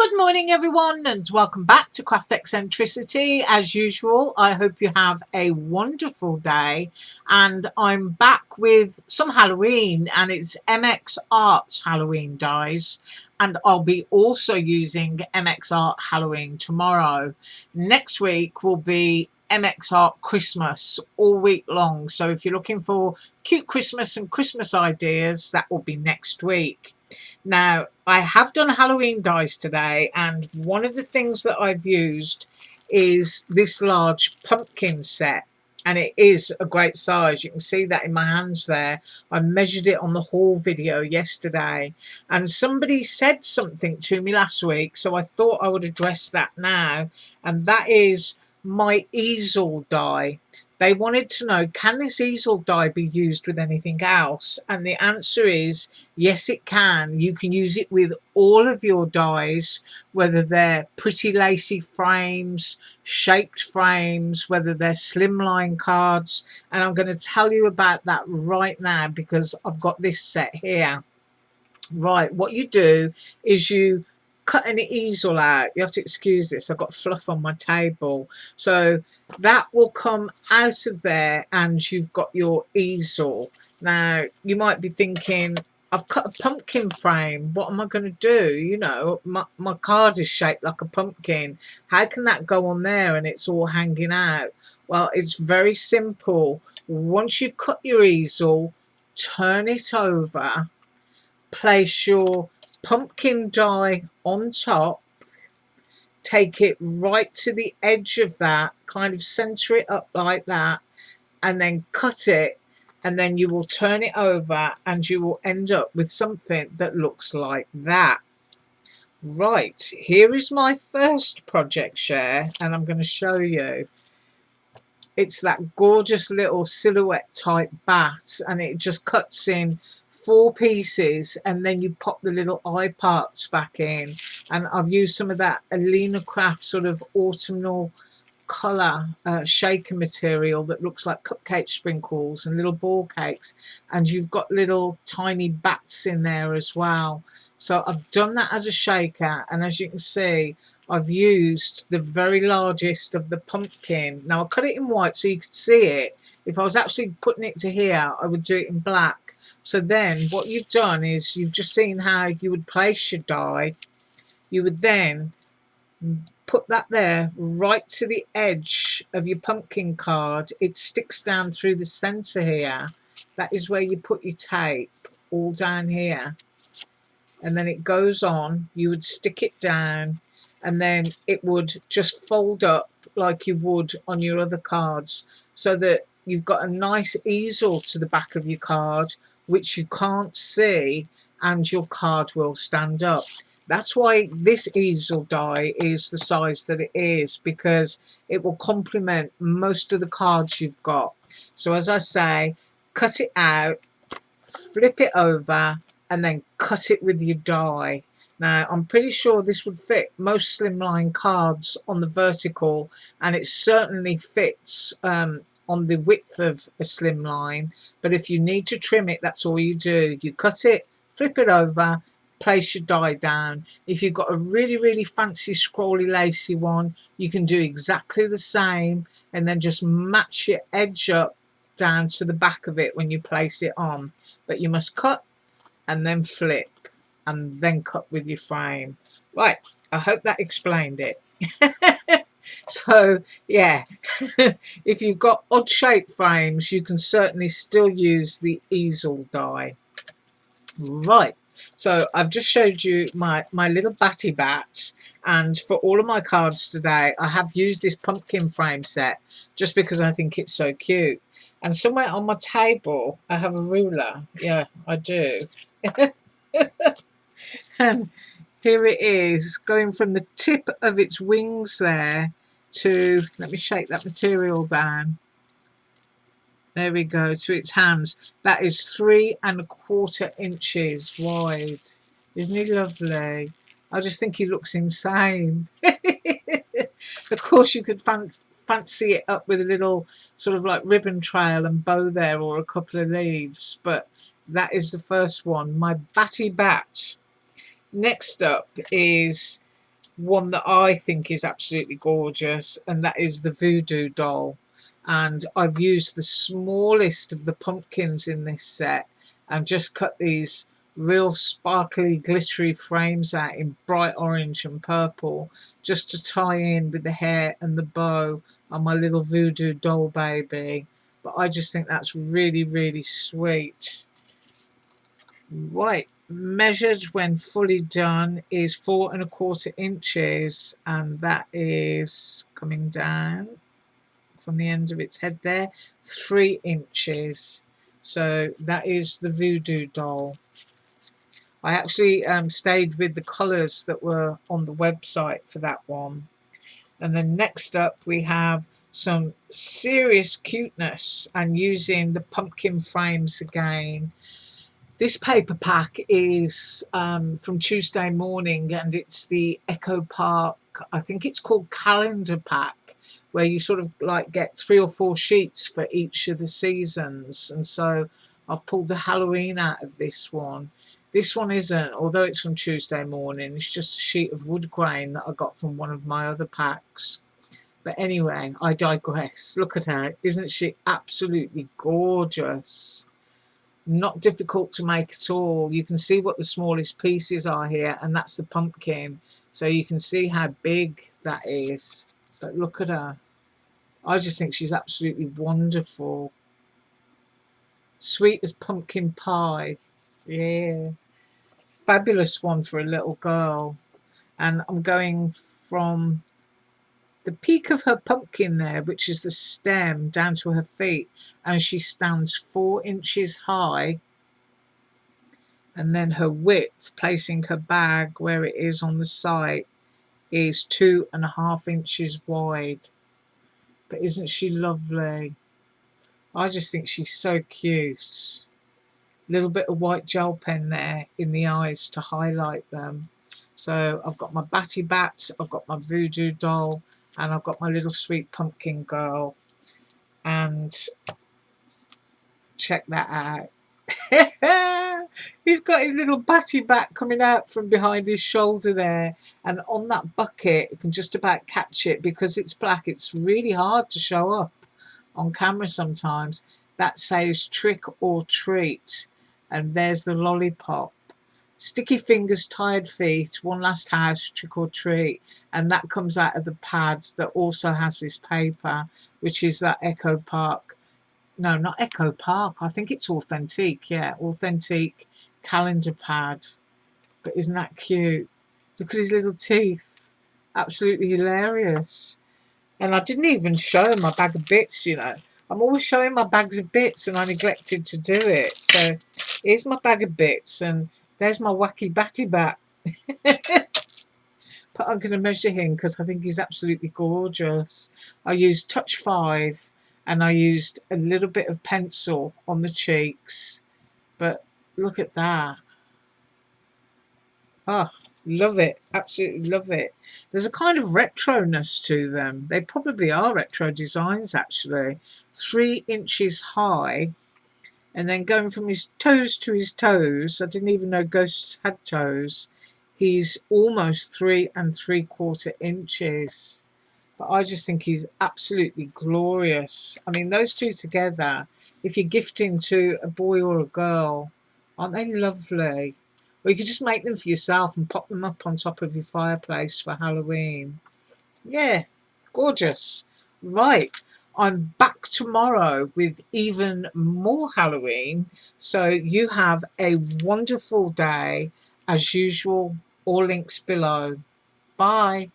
Good morning, everyone, and welcome back to Craft Eccentricity. As usual, I hope you have a wonderful day. And I'm back with some Halloween, and it's MX Arts Halloween dies. And I'll be also using MX Art Halloween tomorrow. Next week will be MX Art Christmas all week long. So if you're looking for cute Christmas and Christmas ideas, that will be next week. Now, I have done Halloween dies today, and one of the things that I've used is this large pumpkin set, and it is a great size. You can see that in my hands there. I measured it on the haul video yesterday, and somebody said something to me last week, so I thought I would address that now, and that is my easel die. They wanted to know, can this easel die be used with anything else? And the answer is yes, it can. You can use it with all of your dies, whether they're pretty lacy frames, shaped frames, whether they're slimline cards. And I'm going to tell you about that right now because I've got this set here. Right, what you do is you cut an easel out. You have to excuse this, I've got fluff on my table. So that will come out of there and you've got your easel. Now you might be thinking, I've cut a pumpkin frame, what am I going to do? You know, my card is shaped like a pumpkin. How can that go on there and it's all hanging out? Well, it's very simple. Once you've cut your easel, turn it over, place your pumpkin die on top, take it right to the edge of that, kind of center it up like that, and then cut it, and then you will turn it over and you will end up with something that looks like that. Right, here is my first project share, and I'm going to show you. It's that gorgeous little silhouette type bat, and it just cuts in 4 pieces, and then you pop the little eye parts back in. And I've used some of that Alina Craft sort of autumnal colour shaker material that looks like cupcake sprinkles and little ball cakes, and you've got little tiny bats in there as well. So I've done that as a shaker, and as you can see, I've used the very largest of the pumpkin. Now I cut it in white so you could see it. If I was actually putting it to here, I would do it in black. So then what you've done is you've just seen how you would place your die. You would then put that there right to the edge of your pumpkin card. It sticks down through the center here. That is where you put your tape, all down here. And then it goes on. You would stick it down, and then it would just fold up like you would on your other cards, so that you've got a nice easel to the back of your card which you can't see, and your card will stand up. That's why this easel die is the size that it is, because it will complement most of the cards you've got. So as I say, cut it out, flip it over, and then cut it with your die. Now I'm pretty sure this would fit most slimline cards on the vertical, and it certainly fits on the width of a slimline. But if you need to trim it, that's all you do. You cut it, flip it over, place your die down. If you've got a really fancy scrolly lacy one, you can do exactly the same, and then just match your edge up down to the back of it when you place it on. But you must cut and then flip and then cut with your frame. Right, I hope that explained it. So yeah, if you've got odd shaped frames, you can certainly still use the easel die. Right, so I've just showed you my little batty bats, and for all of my cards today I have used this pumpkin frame set just because I think it's so cute. And somewhere on my table I have a ruler. Yeah, I do. And here it is, going from the tip of its wings there to, let me shake that material down, there we go, to its hands. That is 3¼ inches wide. Isn't he lovely? I just think he looks insane. Of course you could fancy it up with a little sort of like ribbon trail and bow there, or a couple of leaves, but that is the first one, my batty bat. Next up is one that I think is absolutely gorgeous, and that is the Voodoo doll. And I've used the smallest of the pumpkins in this set and just cut these real sparkly, glittery frames out in bright orange and purple just to tie in with the hair and the bow on my little Voodoo doll baby. But I just think that's really, really sweet. Right, measured when fully done is 4¼ inches, and that is coming down from the end of its head there, 3 inches. So that is the Voodoo doll. I actually stayed with the colours that were on the website for that one. And then next up we have some serious cuteness and using the pumpkin frames again. This paper pack is from Tuesday Morning, and it's the Echo Park, I think it's called Calendar Pack, where you sort of like get 3 or 4 sheets for each of the seasons. And so I've pulled the Halloween out of this one. This one isn't, although it's from Tuesday Morning, it's just a sheet of wood grain that I got from one of my other packs. But anyway, I digress. Look at her. Isn't she absolutely gorgeous? Not difficult to make at all. You can see what the smallest pieces are here, and that's the pumpkin. So you can see how big that is. But look at her. I just think she's absolutely wonderful. Sweet as pumpkin pie. Yeah. Fabulous one for a little girl. And I'm going from the peak of her pumpkin there, which is the stem, down to her feet. And she stands 4 inches high. And then her width, placing her bag where it is on the site, is 2½ inches wide. But isn't she lovely? I just think she's so cute. Little bit of white gel pen there in the eyes to highlight them. So I've got my Batty Bat, I've got my Voodoo doll, and I've got my little sweet pumpkin girl. And check that out. He's got his little batty bat coming out from behind his shoulder there, and on that bucket you can just about catch it because it's black. It's really hard to show up on camera sometimes. That says trick or treat, and there's the lollipop. Sticky fingers, tired feet, one last house, trick or treat. And that comes out of the pads that also has this paper, which is that Echo Park. No, not Echo Park. I think it's Authentique. Yeah, Authentique calendar pad. But isn't that cute? Look at his little teeth. Absolutely hilarious. And I didn't even show him my bag of bits, you know. I'm always showing my bags of bits and I neglected to do it. So here's my bag of bits and there's my wacky batty bat. But I'm going to measure him because I think he's absolutely gorgeous. I used Touch 5 and I used a little bit of pencil on the cheeks. But look at that. Oh, love it. Absolutely love it. There's a kind of retroness to them. They probably are retro designs, actually. 3 inches high. And then going from his toes to his toes. I didn't even know ghosts had toes. He's almost 3¾ inches. But I just think he's absolutely glorious. I mean, those two together, if you're gifting to a boy or a girl, aren't they lovely? Or you could just make them for yourself and pop them up on top of your fireplace for Halloween. Yeah, gorgeous. Right, I'm back tomorrow with even more Halloween. So you have a wonderful day. As usual, all links below. Bye.